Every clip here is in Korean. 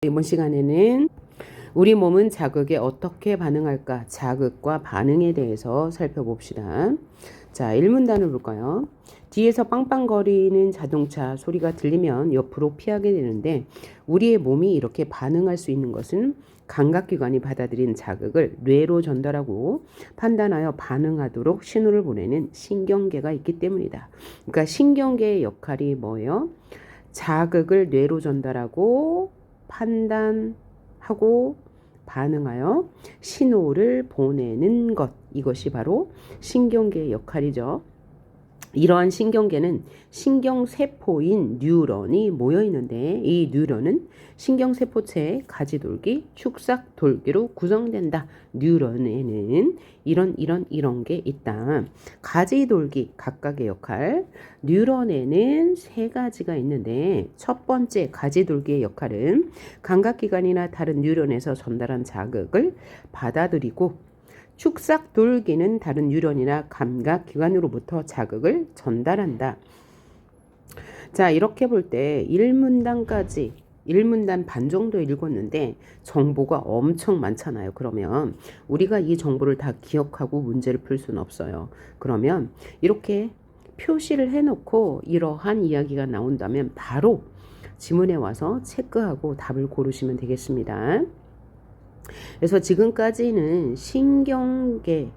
이번 시간에는 우리 몸은 자극에 어떻게 반응할까? 자극과 반응에 대해서 살펴봅시다. 자, 1문단을 볼까요? 뒤에서 빵빵거리는 자동차 소리가 들리면 옆으로 피하게 되는데 우리의 몸이 이렇게 반응할 수 있는 것은 감각기관이 받아들인 자극을 뇌로 전달하고 판단하여 반응하도록 신호를 보내는 신경계가 있기 때문이다. 그러니까 신경계의 역할이 뭐예요? 자극을 뇌로 전달하고 판단하고 반응하여 신호를 보내는 것, 이것이 바로 신경계의 역할이죠. 이러한 신경계는 신경세포인 뉴런이 모여 있는데 이 뉴런은 신경세포체의 가지돌기, 축삭돌기로 구성된다. 뉴런에는 이런 게 있다. 가지돌기 각각의 역할. 뉴런에는 세 가지가 있는데 첫 번째 가지돌기의 역할은 감각기관이나 다른 뉴런에서 전달한 자극을 받아들이고 축삭돌기는 다른 뉴런이나 감각기관으로부터 자극을 전달한다. 자, 이렇게 볼 때 1문단까지 1문단 반 정도 읽었는데 정보가 엄청 많잖아요. 그러면 우리가 이 정보를 다 기억하고 문제를 풀 수는 없어요. 그러면 이렇게 표시를 해놓고 이러한 이야기가 나온다면 바로 지문에 와서 체크하고 답을 고르시면 되겠습니다. 그래서 지금까지는 신경계에는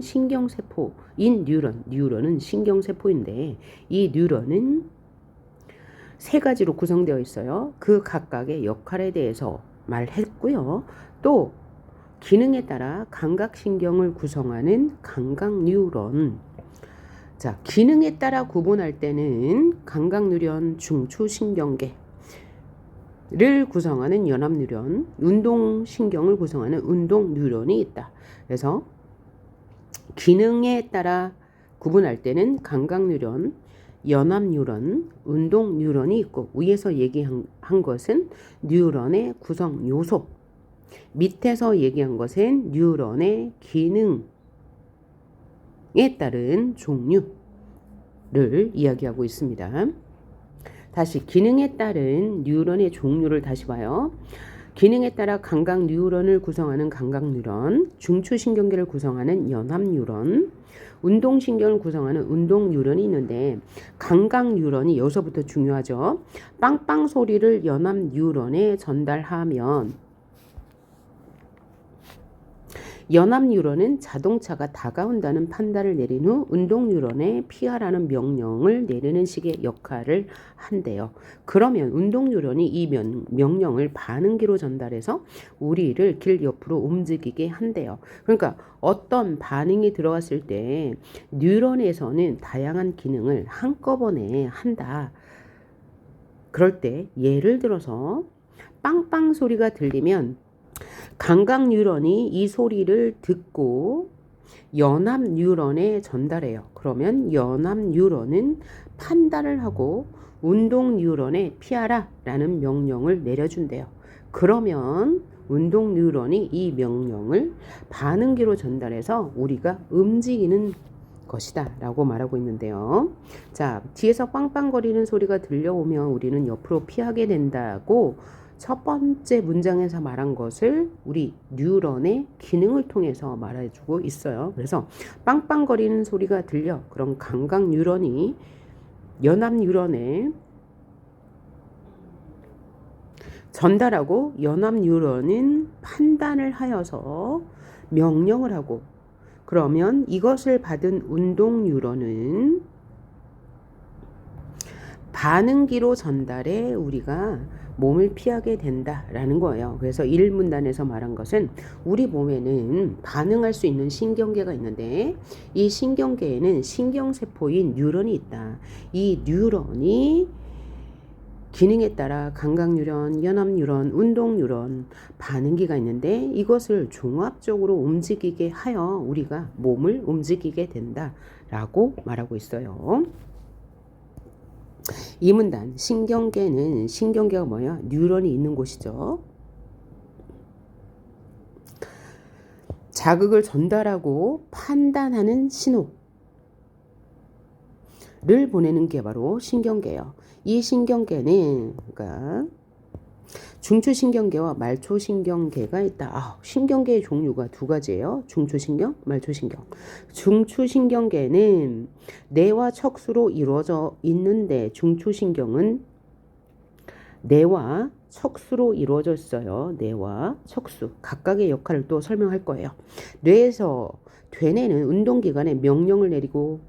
신경세포인 뉴런은 신경세포인데 이 뉴런은 세 가지로 구성되어 있어요. 그 각각의 역할에 대해서 말했고요. 또 기능에 따라 감각신경을 구성하는 감각뉴런. 자, 기능에 따라 구분할 때는 감각뉴런, 중추신경계 를 구성하는 연합뉴런, 운동신경을 구성하는 운동뉴런이 있다. 그래서 기능에 따라 구분할 때는 감각뉴런, 연합뉴런, 운동뉴런이 있고 위에서 얘기한 것은 뉴런의 구성 요소, 밑에서 얘기한 것은 뉴런의 기능에 따른 종류를 이야기하고 있습니다. 다시 기능에 따른 뉴런의 종류를 다시 봐요. 기능에 따라 감각 뉴런을 구성하는 감각 뉴런, 중추신경계를 구성하는 연합 뉴런, 운동신경을 구성하는 운동 뉴런이 있는데 감각 뉴런이 여기서부터 중요하죠. 빵빵 소리를 연합 뉴런에 전달하면 연합 뉴런은 자동차가 다가온다는 판단을 내린 후 운동 뉴런에 피하라는 명령을 내리는 식의 역할을 한대요. 그러면 운동 뉴런이 이 명령을 반응기로 전달해서 우리를 길 옆으로 움직이게 한대요. 그러니까 어떤 반응이 들어왔을 때 뉴런에서는 다양한 기능을 한꺼번에 한다. 그럴 때 예를 들어서 빵빵 소리가 들리면 감각 뉴런이 이 소리를 듣고 연합 뉴런에 전달해요. 그러면 연합 뉴런은 판단을 하고 운동 뉴런에 피하라 라는 명령을 내려준대요. 그러면 운동 뉴런이 이 명령을 반응기로 전달해서 우리가 움직이는 것이다 라고 말하고 있는데요. 자, 뒤에서 빵빵거리는 소리가 들려오면 우리는 옆으로 피하게 된다고 첫 번째 문장에서 말한 것을 우리 뉴런의 기능을 통해서 말해주고 있어요. 그래서 빵빵거리는 소리가 들려. 그럼 감각 뉴런이 연합 뉴런에 전달하고 연합 뉴런은 판단을 하여서 명령을 하고 그러면 이것을 받은 운동 뉴런은 반응기로 전달해 우리가 몸을 피하게 된다라는 거예요. 그래서 1문단에서 말한 것은 우리 몸에는 반응할 수 있는 신경계가 있는데 이 신경계에는 신경세포인 뉴런이 있다. 이 뉴런이 기능에 따라 감각뉴런, 연합뉴런, 운동뉴런, 반응기가 있는데 이것을 종합적으로 움직이게 하여 우리가 몸을 움직이게 된다라고 말하고 있어요. 이 문단 신경계는 신경계가 뭐야? 뉴런이 있는 곳이죠. 자극을 전달하고 판단하는 신호를 보내는 게 바로 신경계예요. 이 신경계는 그러니까 중추신경계와 말초신경계가 있다. 신경계의 종류가 두 가지예요. 중추신경, 말초신경. 중추신경계는 뇌와 척수로 이루어져 있는데 중추신경은 뇌와 척수로 이루어져 있어요. 뇌와 척수. 각각의 역할을 또 설명할 거예요. 뇌는 운동기관에 명령을 내리고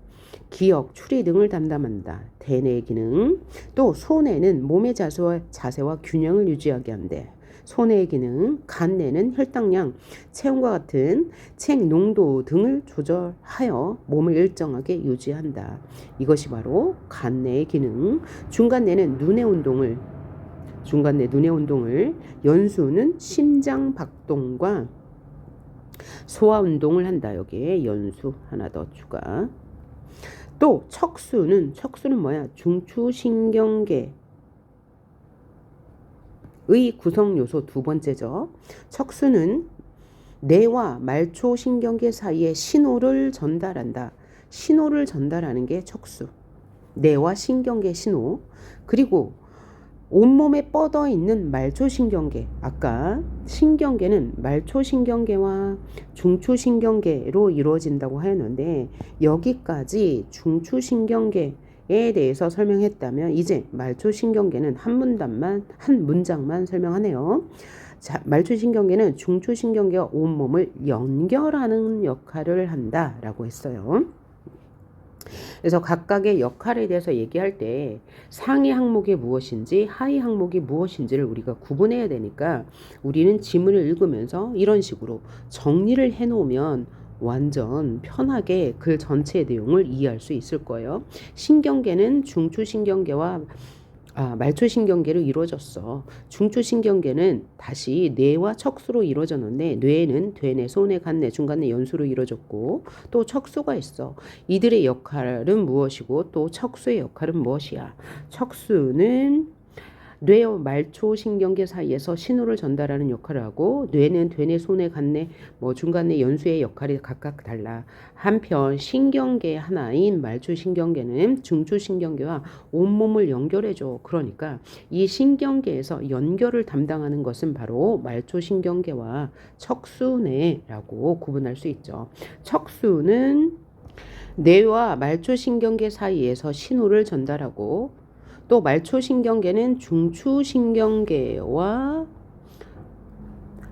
기억, 추리 등을 담당한다. 대뇌의 기능. 또 소뇌는 몸의 자세와 균형을 유지하게 한대. 소뇌의 기능. 간뇌는 혈당량, 체온과 같은 책 농도 등을 조절하여 몸을 일정하게 유지한다. 이것이 바로 간뇌의 기능. 중간뇌는 눈의 운동을, 연수는 심장 박동과 소화 운동을 한다. 여기에 연수 하나 더 추가. 또 척수는 뭐야? 중추신경계의 구성 요소 두 번째죠. 척수는 뇌와 말초신경계 사이에 신호를 전달한다. 신호를 전달하는 게 척수. 뇌와 신경계 신호. 그리고 온몸에 뻗어 있는 말초신경계. 아까 신경계는 말초신경계와 중추신경계로 이루어진다고 하였는데 여기까지 중추신경계에 대해서 설명했다면 이제 말초신경계는 한 문장만 설명하네요. 자, 말초신경계는 중추신경계와 온몸을 연결하는 역할을 한다라고 했어요. 그래서 각각의 역할에 대해서 얘기할 때 상위 항목이 무엇인지 하위 항목이 무엇인지를 우리가 구분해야 되니까 우리는 지문을 읽으면서 이런 식으로 정리를 해놓으면 완전 편하게 글 전체의 내용을 이해할 수 있을 거예요. 신경계는 중추신경계와 말초신경계로 이루어졌어. 중추신경계는 다시 뇌와 척수로 이루어졌는데 뇌는 대뇌, 소뇌, 간뇌, 중간뇌, 연수로 이루어졌고 또 척수가 있어. 이들의 역할은 무엇이고 또 척수의 역할은 무엇이야? 척수는 뇌와 말초신경계 사이에서 신호를 전달하는 역할을 하고 뇌는 대뇌, 소뇌, 간뇌, 중간뇌, 연수의 역할이 각각 달라. 한편 신경계 하나인 말초신경계는 중추신경계와 온몸을 연결해줘. 그러니까 이 신경계에서 연결을 담당하는 것은 바로 말초신경계와 척수뇌라고 구분할 수 있죠. 척수는 뇌와 말초신경계 사이에서 신호를 전달하고 또 말초신경계는 중추신경계와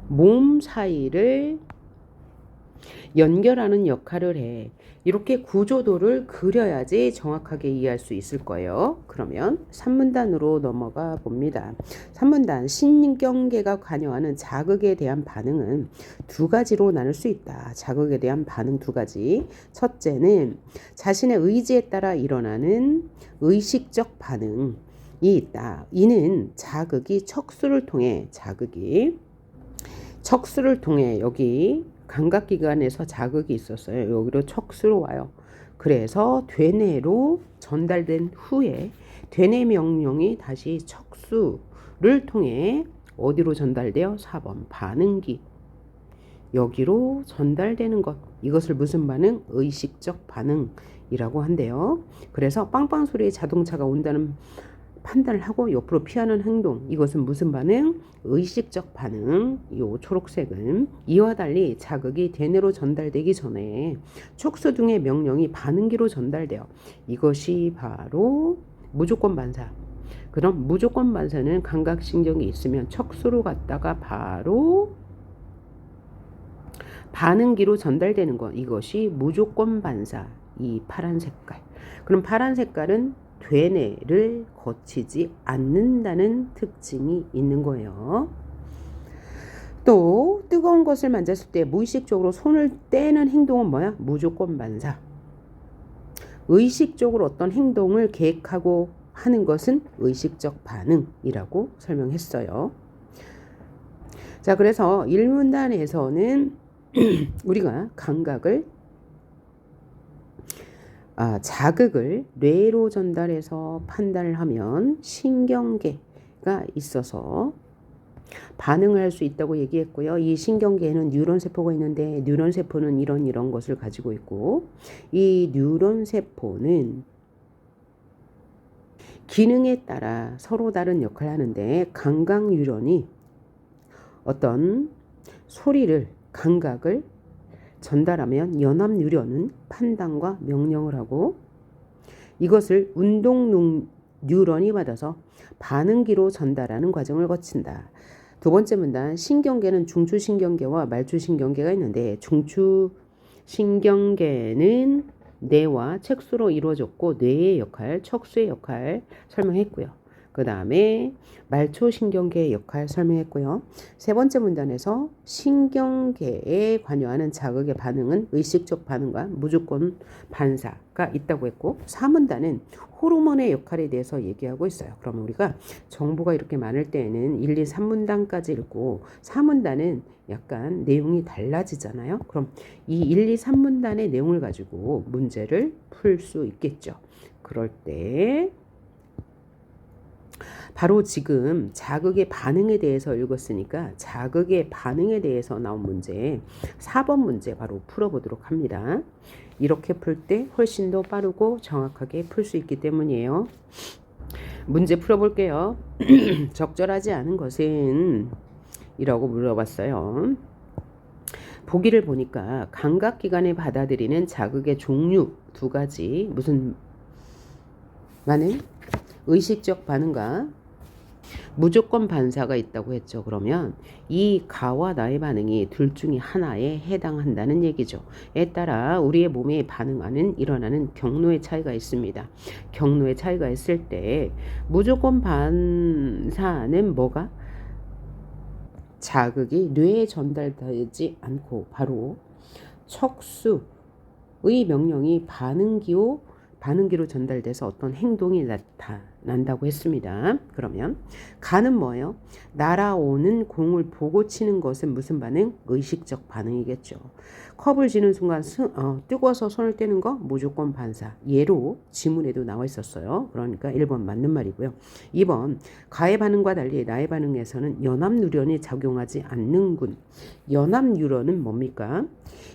몸 사이를 연결하는 역할을 해. 이렇게 구조도를 그려야지 정확하게 이해할 수 있을 거예요. 그러면 3문단으로 넘어가 봅니다. 3문단 신경계가 관여하는 자극에 대한 반응은 두 가지로 나눌 수 있다. 자극에 대한 반응 두 가지. 첫째는 자신의 의지에 따라 일어나는 의식적 반응이 있다. 이는 자극이 척수를 통해 여기 감각기관에서 자극이 있었어요. 여기로 척수로 와요. 그래서 되뇌로 전달된 후에 되뇌 명령이 다시 척수를 통해 어디로 전달돼요? 4번 반응기. 여기로 전달되는 것. 이것을 무슨 반응? 의식적 반응이라고 한대요. 그래서 빵빵 소리에 자동차가 온다는 판단을 하고 옆으로 피하는 행동. 이것은 무슨 반응? 의식적 반응. 이 초록색은 이와 달리 자극이 대뇌로 전달되기 전에 척수 등의 명령이 반응기로 전달돼요. 이것이 바로 무조건 반사. 그럼 무조건 반사는 감각신경이 있으면 척수로 갔다가 바로 반응기로 전달되는 것. 이것이 무조건 반사. 이 파란 색깔. 그럼 파란 색깔은 되뇌를 거치지 않는다는 특징이 있는 거예요. 또 뜨거운 것을 만졌을 때 무의식적으로 손을 떼는 행동은 뭐야? 무조건 반사. 의식적으로 어떤 행동을 계획하고 하는 것은 의식적 반응이라고 설명했어요. 자, 그래서 1문단에서는 우리가 감각을 자극을 뇌로 전달해서 판단을 하면 신경계가 있어서 반응을 할 수 있다고 얘기했고요. 이 신경계에는 뉴런세포가 있는데 뉴런세포는 이런 것을 가지고 있고 이 뉴런세포는 기능에 따라 서로 다른 역할을 하는데 감각 뉴런이 어떤 소리를 감각을 전달하면 연합 뉴런은 판단과 명령을 하고 이것을 운동 뉴런이 받아서 반응기로 전달하는 과정을 거친다. 두 번째 문단 신경계는 중추신경계와 말초신경계가 있는데 중추신경계는 뇌와 척수로 이루어졌고 뇌의 역할, 척수의 역할 설명했고요. 그 다음에 말초신경계의 역할 설명했고요. 세 번째 문단에서 신경계에 관여하는 자극의 반응은 의식적 반응과 무조건 반사가 있다고 했고 4문단은 호르몬의 역할에 대해서 얘기하고 있어요. 그러면 우리가 정보가 이렇게 많을 때에는 1, 2, 3문단까지 읽고 4문단은 약간 내용이 달라지잖아요. 그럼 이 1, 2, 3문단의 내용을 가지고 문제를 풀 수 있겠죠. 그럴 때 바로 지금 자극의 반응에 대해서 읽었으니까 자극의 반응에 대해서 나온 문제 4번 문제 바로 풀어보도록 합니다. 이렇게 풀 때 훨씬 더 빠르고 정확하게 풀 수 있기 때문이에요. 문제 풀어볼게요. 적절하지 않은 것은 이라고 물어봤어요. 보기를 보니까 감각기관에 받아들이는 자극의 종류 두 가지 무슨 반응? 의식적 반응과 무조건 반사가 있다고 했죠. 그러면 이 가와 나의 반응이 둘 중에 하나에 해당한다는 얘기죠. 에 따라 우리의 몸에 반응하는 일어나는 경로의 차이가 있습니다. 경로의 차이가 있을 때 무조건 반사는 뭐가? 자극이 뇌에 전달되지 않고 바로 척수의 명령이 반응기로 전달돼서 어떤 행동이 나타난다고 했습니다. 그러면 가는 뭐예요? 날아오는 공을 보고 치는 것은 무슨 반응? 의식적 반응이겠죠. 컵을 쥐는 순간 뜨거워서 손을 떼는 거 무조건 반사. 예로 지문에도 나와 있었어요. 그러니까 1번 맞는 말이고요. 2번 가의 반응과 달리 나의 반응에서는 연합 뉴런이 작용하지 않는군. 연합 뉴런은 뭡니까?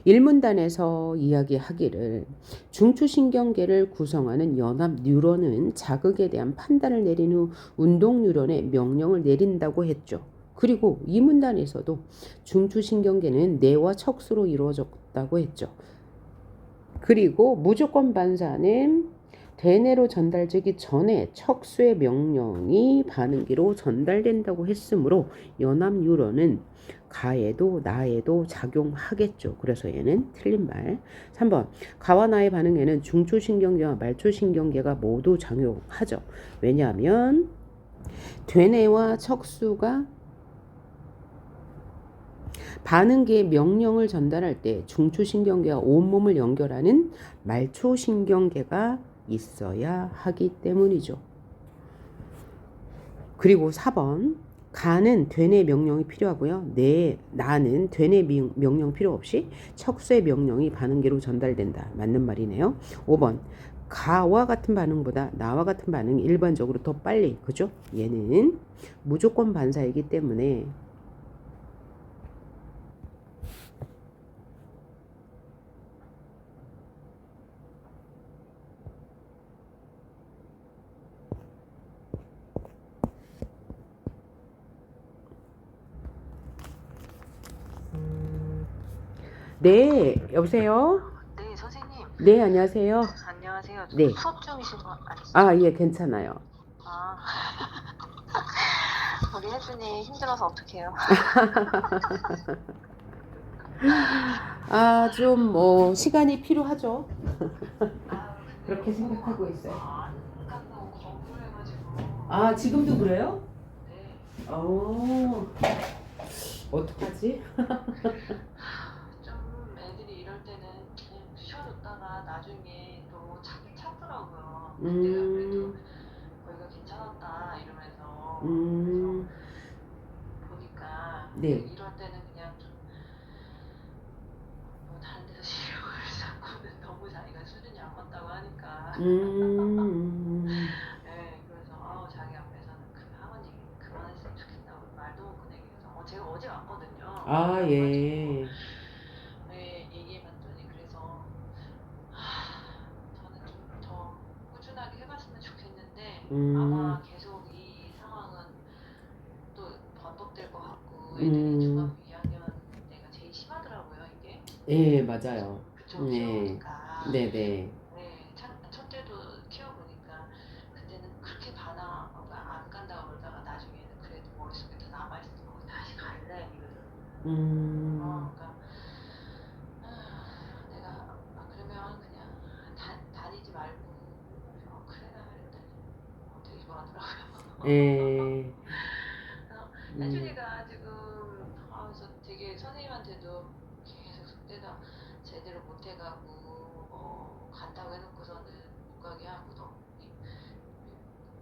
1문단에서 이야기하기를 중추신경계를 구성하는 연합 뉴런은 자극에 대한 판단을 내린 후 운동 뉴런에 명령을 내린다고 했죠. 그리고 이 문단에서도 중추신경계는 뇌와 척수로 이루어졌다고 했죠. 그리고 무조건 반사는 대뇌로 전달되기 전에 척수의 명령이 반응기로 전달된다고 했으므로 연합 뉴런은 가에도 나에도 작용하겠죠. 그래서 얘는 틀린 말. 3번 가와 나의 반응에는 중추신경계와 말초신경계가 모두 작용하죠. 왜냐하면 대뇌와 척수가 반응기의 명령을 전달할 때 중추신경계와 온몸을 연결하는 말초신경계가 있어야 하기 때문이죠. 그리고 4번 가는 되뇌 명령이 필요하고요. 나는 되뇌 명령 필요 없이 척수의 명령이 반응기로 전달된다. 맞는 말이네요. 5번 가와 같은 반응보다 나와 같은 반응이 일반적으로 더 빨리, 그죠? 얘는 무조건 반사이기 때문에 네, 여보세요? 네, 선생님. 네, 안녕하세요. 안녕하세요. 네. 수업 중이신 거 아니시죠? 아, 예, 괜찮아요. 아, 우리 혜준이 힘들어서 어떡해요? 아, 좀 뭐 시간이 필요하죠. 그렇게 생각하고 있어요. 간다고 거부해가지고. 아, 지금도 그래요? 네, 어떡하지? 좀 애들이 이럴 때는 그냥 쉬어줬다가 나중에 또 찾긴 찾더라고요. 내가 그래도 거기가 괜찮았다 이러면서. 그래서 보니까 네. 이럴 때는 그냥 좀 뭐 다른 데서 실력을 잡고는 너무 자기가 수준이 안 맞다고 하니까. 네, 그래서 자기 앞에서는 그 학원 얘기 그만했으면 좋겠다고 말도 못 꺼내면서 제가 어제 왔거든요. 아, 예. 네, 얘기해봤더니 그래서 저는 좀 더 꾸준하게 해봤으면 좋겠는데 아마 계속 이 상황은 또 번복될 것 같고 애들이 중학교 2학년 때가 제일 심하더라고요 이게. 예, 맞아요. 그쵸 네, 키워보니까. 네, 네. 네, 첫째도 키워보니까 그때는 그렇게 안 간다고 그러다가 나중에는 그래도 머릿속에 더 남아있어. 다시 갈래 이러더라고요. 그러니까 내가 그러면 그냥 다니지 말고 그래 나 이랬더니 되게 좋아하더라고요. 예, 혜준이가 지금 그래서 되게 선생님한테도 계속 숙제가 제대로 못 해가고 간다고 해놓고서는 못 가게 하고 너무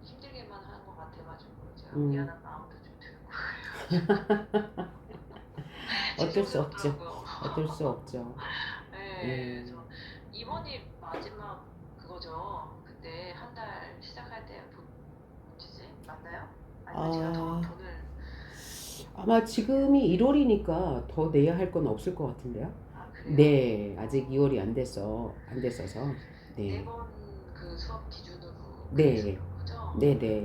힘들게만 하는 것 같아가지고 제가 미안한 마음도 좀 들고 어쩔 수 없죠. 죄송스럽더라고요. 어쩔 수 없죠. 네, 그래서 이번이 마지막 그거죠. 그때 한 달 시작할 때 뭐지? 맞나요? 아니면 제가 더 돈을 아마 지금이 1월이니까 더 내야 할 건 없을 것 같은데요. 그래요? 네, 아직 2월이 안 됐어서. 네. 4번 그 수업 기준으로 네. 그러시는 거죠? 네, 네.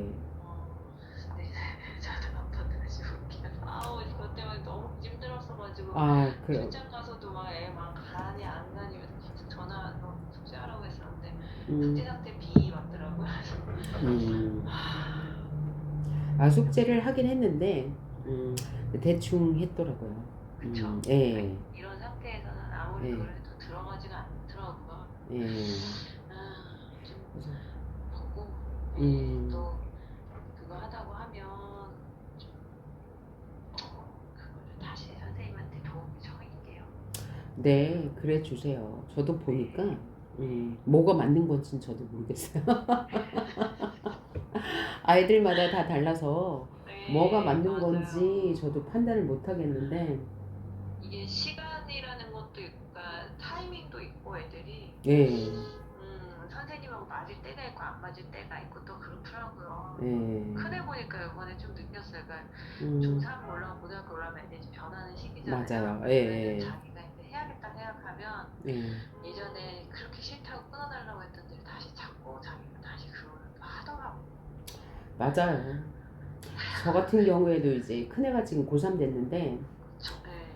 네, 저도 한번 다시 볼게요. 이것 때문에 너무 힘들었어가지고 그럼. 출장 가서도 막 애 막 가니 안 가니 진짜 전화 숙제하라고 했었는데 숙제 상태 B 맞더라고요. 숙제를 하긴 했는데, 대충 했더라고요. 그쵸? 예. 이런 상태에서는 아무리 그걸 해도 들어가지가 않더라고요. 좀 보고 또 그거 하다고 하면 좀 그거를 다시 선생님한테 도움을 청할게요. 네, 그래 주세요. 저도 보니까, 뭐가 맞는 건지는 저도 모르겠어요. 아이들마다 다 달라서 뭐가 맞는 건지 저도 판단을 못 하겠는데, 이게 시간이라는 것도 있고, 타이밍도 있고 애들이 예, 선생님하고 맞을 때가 있고 안 맞을 때가 있고 또 그렇더라고요. 예, 큰애 보니까 이번에 좀 느꼈어요. 그러니까 중3 올라오고 고등학교 올라오면 애들이 좀 변하는 시기잖아요. 맞아요. 그러면 자기가 이제 해야겠다 생각하면 예전에 그렇게 싫다고 끊어달라고 했던 데를 다시 찾고 자기가 다시 그걸 하더라고요. 맞아요. 저 같은 경우에도 이제 큰애가 지금 고3 됐는데, 네.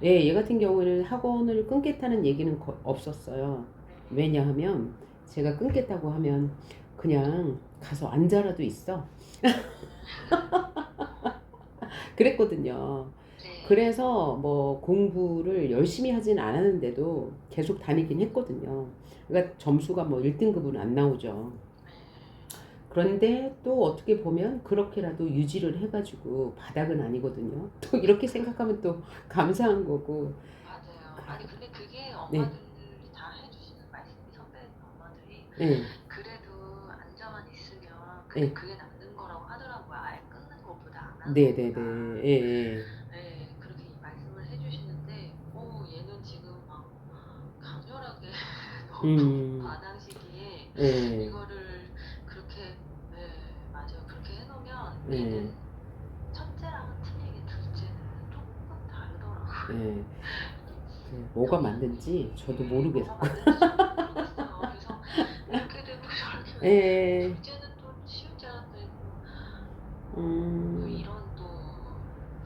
예, 얘 같은 경우에는 학원을 끊겠다는 얘기는 없었어요. 왜냐하면 제가 끊겠다고 하면 그냥 가서 앉아라도 있어. 그랬거든요. 그래서 뭐 공부를 열심히 하진 않았는데도 계속 다니긴 했거든요. 그러니까 점수가 뭐 1등급은 안 나오죠. 그런데 또 어떻게 보면 그렇게라도 유지를 해가지고 바닥은 아니거든요. 또 이렇게 생각하면 또 감사한 거고. 맞아요. 아니 근데 그게 엄마들이 다 해주시는 말씀이 선배 엄마들이 그래도 안정만 있으면 그게 남는 거라고 하더라고요. 아예 끊는 것보다 안 하는 것보다. 네, 그렇게 말씀을 해주시는데 얘는 지금 막 강렬하게 너무 반항 시기에 이거를 그렇게 맞아요. 그렇게 해놓으면 얘는 첫째랑은 틀리게 둘째는 조금 다르더라고요. 뭐가 맞는지 저도 모르겠어요. 그래서 이렇게 되고 저렇게 되고 둘째는 또 쉬울 줄 알았는데 이런 또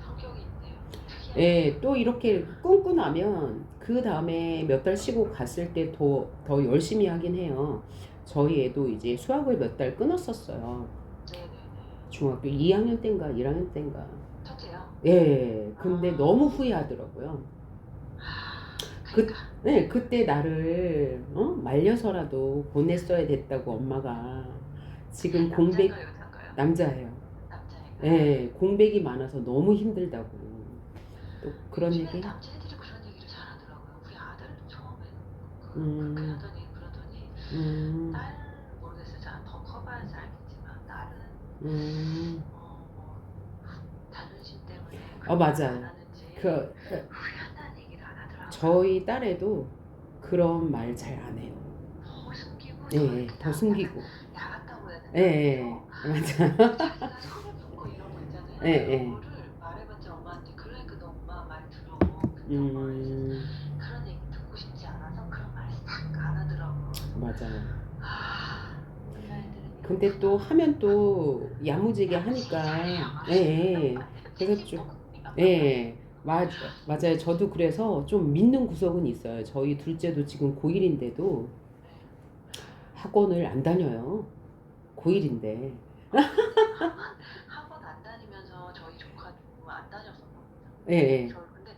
성격이 있네요. 또 이렇게 끊고 나면 그 다음에 몇 달 쉬고 갔을 때 더 열심히 하긴 해요. 저희 애도 이제 수학을 몇 달 끊었었어요. 네네네. 중학교 2학년 때인가 1학년 때인가. 첫째요? 예, 근데 너무 후회하더라고요. 그때 나를 말려서라도 보냈어야 됐다고 엄마가. 지금 공백 남자예요. 예, 공백이 많아서 너무 힘들다고. 또 그런 얘기. 남자애들이 그런 얘기를 잘하더라고요. 우리 아들도 처음에는 그렇게 하더니 그러더니 딸은 모르겠어요. 더 커봐야지 알겠지만 딸은 자존심 때문에 맞아요. 후회한다는 얘기를 안 하더라고요. 저희 딸애도 그런 말 잘 안 해요. 더 숨기고 더 숨기고. 나갔다고 해야 되나? 맞아. 자기가 손을 붓고 이런 거 있잖아요. 그거를 말해봤자 엄마한테 그러니까 너 엄마 말 들어. 근데 엄마는 그런 얘기 듣고 싶지 않아서 그런 말씀 안 하더라고. 맞아요. 근데 또 하면 또 야무지게 하니까 예, 예. 그래서 좀 예. 맞아요. 저도 그래서 좀 믿는 구석은 있어요. 저희 둘째도 지금 고1인데도 학원을 안 다녀요. 고1인데. 학원 안 다니면서 저희 조카도 안 다녔었거든요. 예, 예. 근데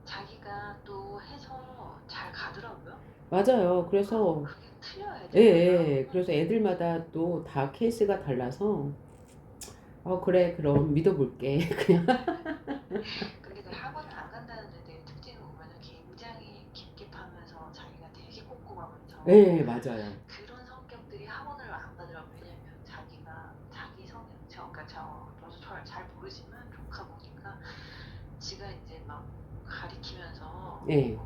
자기가 또 해서 잘 가더라고요. 맞아요. 그래서 그게 틀려요, 예, 애들마다. 예. 그래서 애들마다 또 다 케이스가 달라서 그래. 그럼 믿어볼게. 그냥. 근데 그 학원을 안 간다는 애들 특징을 보면은 굉장히 깁깁하면서 자기가 되게 꼼꼼하면서 예, 맞아요. 그런 성격들이 학원을 안 가더라고요. 왜냐면 자기가 자기 성향, 그러니까 저도 잘 모르지만 조카 보니까 지가 이제 막 가리키면서 예,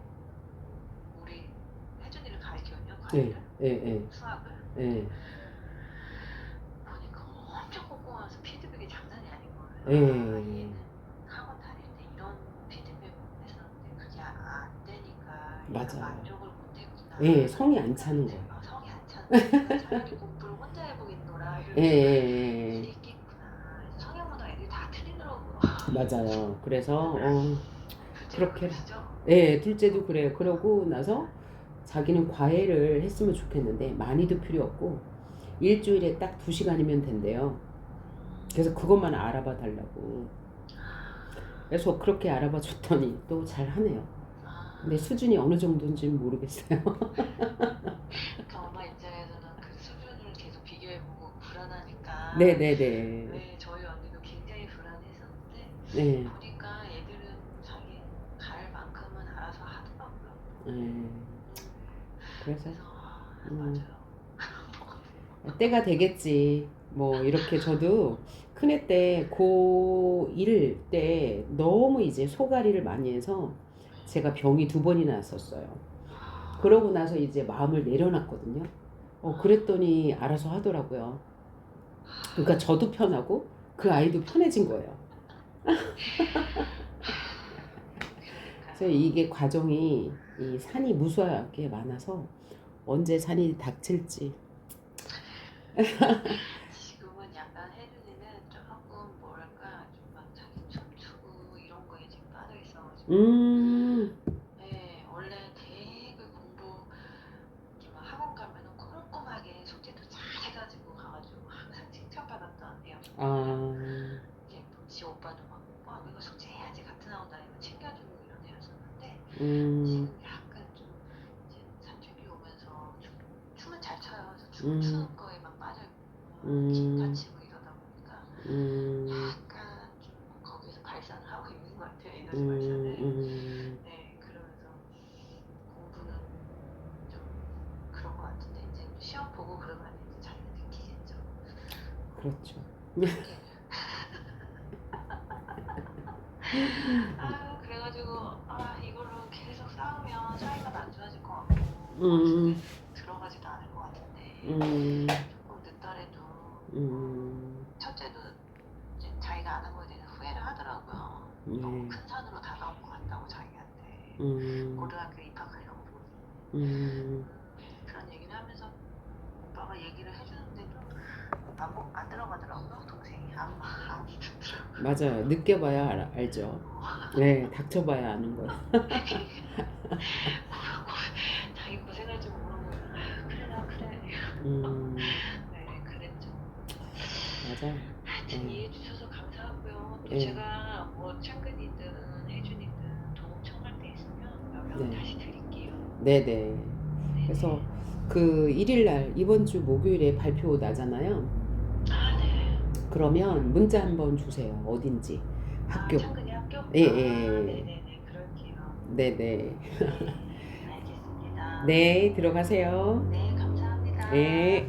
우리 혜준이를 가리키거든요, 예, 과외를, 예, 예, 수학을. 예, 보니까 엄청 꼼꼼하면서 피드백이 장난이 아닌 거예요. 예. 얘는 학원 다닐 때 이런 피드백을 했었는데 그게 안 되니까 얘가 맞아요. 만족을 못 했구나. 예, 성이 안 차는 거예요. 성이 안 차는 거야. 내가 차라리 공부를 혼자 해보겠노라 예, 이러면서 예, 이게 있겠구나. 성향마다 애들이 다 틀리더라고요. 예. 맞아요. 그래서, 둘째도 그렇게, 그러시죠? 예, 둘째도 그래요. 그러고 나서 자기는 과외를 했으면 좋겠는데, 많이도 필요 없고, 일주일에 딱 2시간이면 된대요. 그래서 그것만 알아봐 달라고. 그래서 그렇게 알아봐 줬더니 또 잘 하네요. 근데 수준이 어느 정도인지는 모르겠어요. 그러니까 엄마 입장에서는 그 수준을 계속 비교해보고 불안하니까 네네네. 왜 저희 언니도 굉장히 불안했었는데 네. 보니까 애들은 자기 갈 만큼은 알아서 하더라고요. 네. 그래서, 그래서 음, 맞아요. 때가 되겠지. 뭐, 이렇게 저도 큰애 때 고1 때 너무 이제 소가리를 많이 해서 제가 병이 2번이나 났었어요. 그러고 나서 이제 마음을 내려놨거든요. 그랬더니 알아서 하더라고요. 그러니까 저도 편하고 그 아이도 편해진 거예요. 그래서 그러니까요. 이게 과정이 이 산이 무수하게 많아서 언제 산이 닥칠지. 지금은 약간 혜준이는 조금 뭐랄까 좀 막 자기 춤추고 이런 거에 지금 빠져 있어가지고 음, 네, 원래 되게 공부 이렇게 막 학원 가면은 꼼꼼하게 숙제도 잘 해가지고 가가지고 항상 칭찬받았던 애였거든요. 아, 이제 지 오빠도 막 이거 숙제 해야지 같은 학원 다니면 챙겨주고 이런 애였었는데 음, 지금 약간 좀 이제 사춘기 오면서 춤은 잘 춰요. 그래서 춤을 음, 추는 거에 막 빠져있고 기타 음, 치고 이러다 보니까 음, 약간 좀 거기서 발산을 하고 있는 것 같아요. 에너지 발산을. 음, 네, 그러면서 공부는 좀 그런 것 같은데 이제 시험 보고 그러면 이제 자기가 느끼겠죠. 그렇죠. 한계를. 그래가지고 이걸로 계속 싸우면 사이가 안 좋아질 것 같고 머릿속에 음, 들어가지도 않을 것 같은데 음, 조금 늦더라도 음, 첫째도 이제 자기가 안 한 거에 대해서 후회를 하더라고요. 너무 네, 큰 산으로 다가온 것 같다고 자기한테 음, 고등학교 입학하려고 음, 그런 얘기를 하면서 오빠가 얘기를 해주는데도 안 들어가더라고요. 동생이 안 듣더라고요. 맞아요. 느껴봐야 알죠. 네, 닥쳐봐야 아는 거예요. 자기 고생할 줄 모르고 그래 음, 네 그랬죠. 맞아요. 하여튼 예, 이해해 주셔서 감사하고요. 또 예, 제가 뭐 창근이든 혜준이든 도움 청할 때 있으면 연락을 네, 다시 드릴게요. 네네. 그래서 네네. 그 1일 날 이번 주 목요일에 발표 나잖아요. 네. 그러면 문자 한번 주세요. 어딘지 학교. 창근이 학교? 예, 예, 네네네. 그럴게요. 네네. 네, 네, 알겠습니다. 네, 들어가세요. 네, 감사합니다. 네.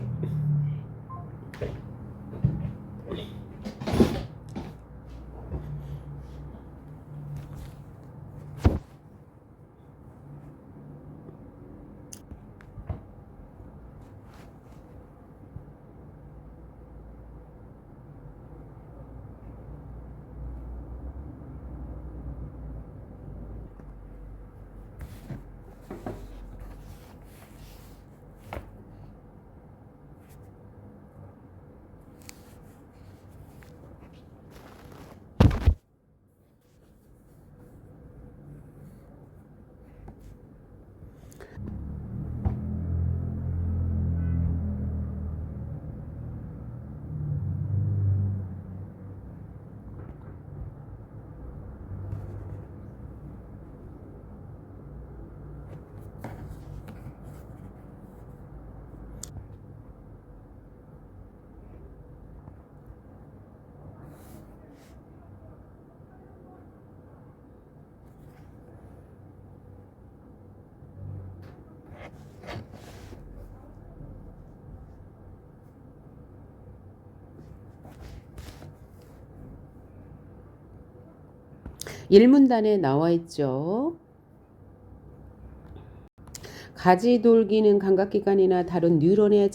일문단에 나와 있죠. 가지돌기는 감각기관이나 다른 뉴런의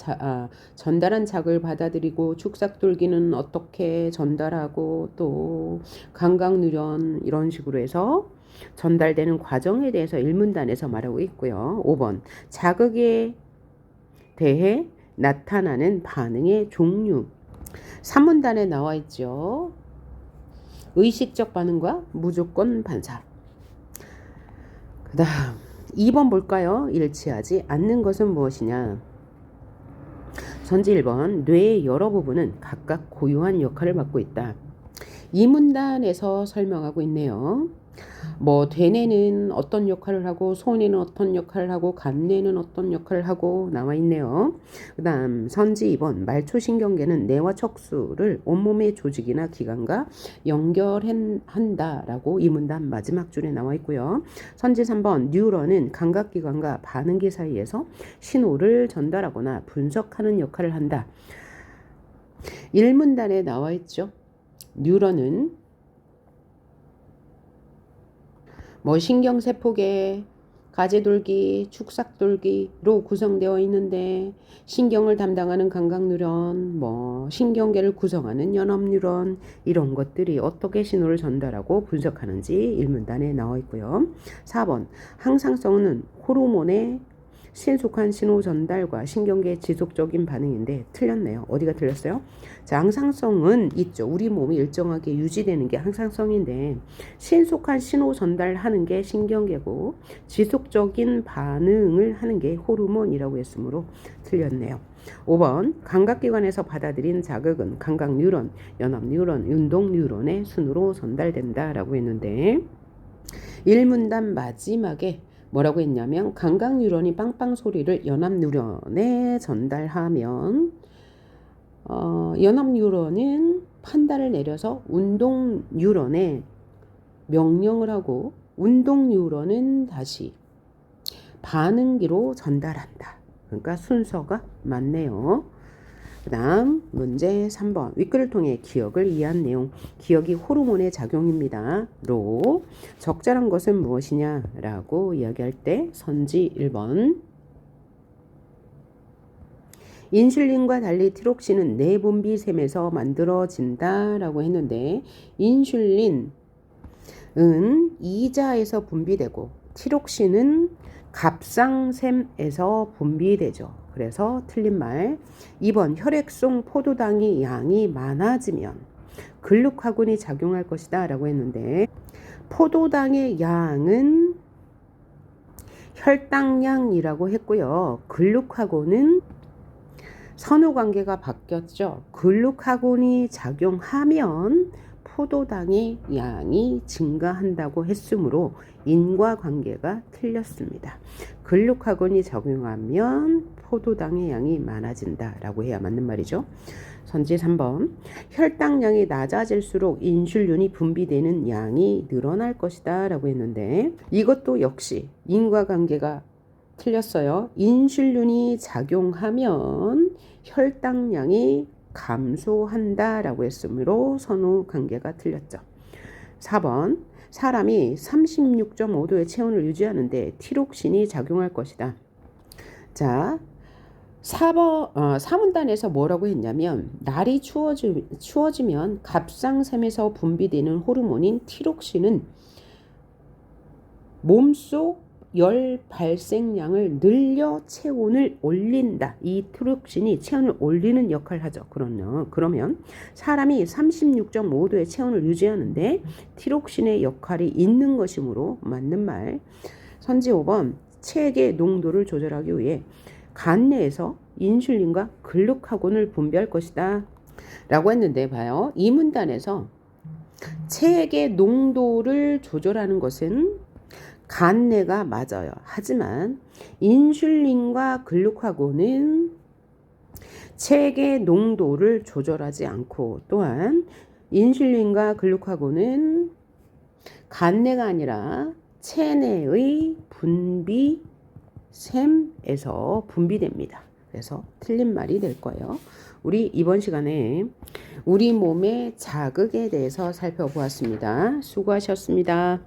전달한 자극을 받아들이고 축삭돌기는 어떻게 전달하고 또 감각뉴런 이런 식으로 해서 전달되는 과정에 대해서 일문단에서 말하고 있고요. 5번 자극에 대해 나타나는 반응의 종류. 3문단에 나와 있죠. 의식적 반응과 무조건 반사. 그 다음 2번 볼까요? 일치하지 않는 것은 무엇이냐? 선지 1번 뇌의 여러 부분은 각각 고유한 역할을 맡고 있다. 이 문단에서 설명하고 있네요. 뭐 대뇌는 어떤 역할을 하고 소뇌는 어떤 역할을 하고 간뇌는 어떤 역할을 하고 나와 있네요. 그 다음 선지 2번 말초신경계는 뇌와 척수를 온몸의 조직이나 기관과 연결한다라고 이 문단 마지막 줄에 나와 있고요. 선지 3번 뉴런은 감각기관과 반응기 사이에서 신호를 전달하거나 분석하는 역할을 한다. 1문단에 나와 있죠. 뉴런은 뭐 신경세포계, 가지돌기, 축삭돌기로 구성되어 있는데 신경을 담당하는 감각뉴런, 뭐 신경계를 구성하는 연합뉴런 이런 것들이 어떻게 신호를 전달하고 분석하는지 1문단에 나와 있고요. 4번 항상성은 호르몬의 신속한 신호 전달과 신경계의 지속적인 반응인데 틀렸네요. 어디가 틀렸어요? 자, 항상성은 있죠. 우리 몸이 일정하게 유지되는 게 항상성인데 신속한 신호 전달하는 게 신경계고 지속적인 반응을 하는 게 호르몬이라고 했으므로 틀렸네요. 5번 감각기관에서 받아들인 자극은 감각뉴런, 연합뉴런, 운동뉴런의 순으로 전달된다라고 했는데 1문단 마지막에 뭐라고 했냐면 감각뉴런이 빵빵 소리를 연합뉴런에 전달하면 연합뉴런은 판단을 내려서 운동뉴런에 명령을 하고 운동뉴런은 다시 반응기로 전달한다. 그러니까 순서가 맞네요. 그 다음 문제 3번 윗글을 통해 기억을 이해한 내용. 기억이 호르몬의 작용입니다. 로 적절한 것은 무엇이냐 라고 이야기할 때 선지 1번 인슐린과 달리 티록신은 내분비샘에서 만들어진다 라고 했는데 인슐린은 이자에서 분비되고 티록신은 갑상샘에서 분비되죠. 그래서 틀린 말 2번 혈액속 포도당의 양이 많아지면 글루카곤이 작용할 것이다 라고 했는데 포도당의 양은 혈당량이라고 했고요. 글루카곤은 선후관계가 바뀌었죠. 글루카곤이 작용하면 포도당의 양이 증가한다고 했으므로 인과관계가 틀렸습니다. 글루카곤이 작용하면 포도당의 양이 많아진다라고 해야 맞는 말이죠. 선지 3번 혈당량이 낮아질수록 인슐린이 분비되는 양이 늘어날 것이다 라고 했는데 이것도 역시 인과관계가 틀렸어요. 인슐린이 작용하면 혈당량이 감소한다라고 했으므로 선후관계가 틀렸죠. 4번 사람이 36.5도의 체온을 유지하는데 티록신이 작용할 것이다. 자, 4문단에서 뭐라고 했냐면 날이 추워지면 갑상샘에서 분비되는 호르몬인 티록신은 몸속 열 발생량을 늘려 체온을 올린다. 이 티록신이 체온을 올리는 역할을 하죠. 그러면 사람이 36.5도의 체온을 유지하는데 티록신의 역할이 있는 것이므로 맞는 말. 선지 5번 체액의 농도를 조절하기 위해 간 내에서 인슐린과 글루카곤을 분비할 것이다 라고 했는데 봐요. 이 문단에서 체액의 농도를 조절하는 것은 간내가 맞아요. 하지만 인슐린과 글루카곤은 체액의 농도를 조절하지 않고 또한 인슐린과 글루카곤은 간내가 아니라 체내의 분비샘에서 분비됩니다. 그래서 틀린 말이 될 거예요. 우리 이번 시간에 우리 몸의 자극에 대해서 살펴보았습니다. 수고하셨습니다.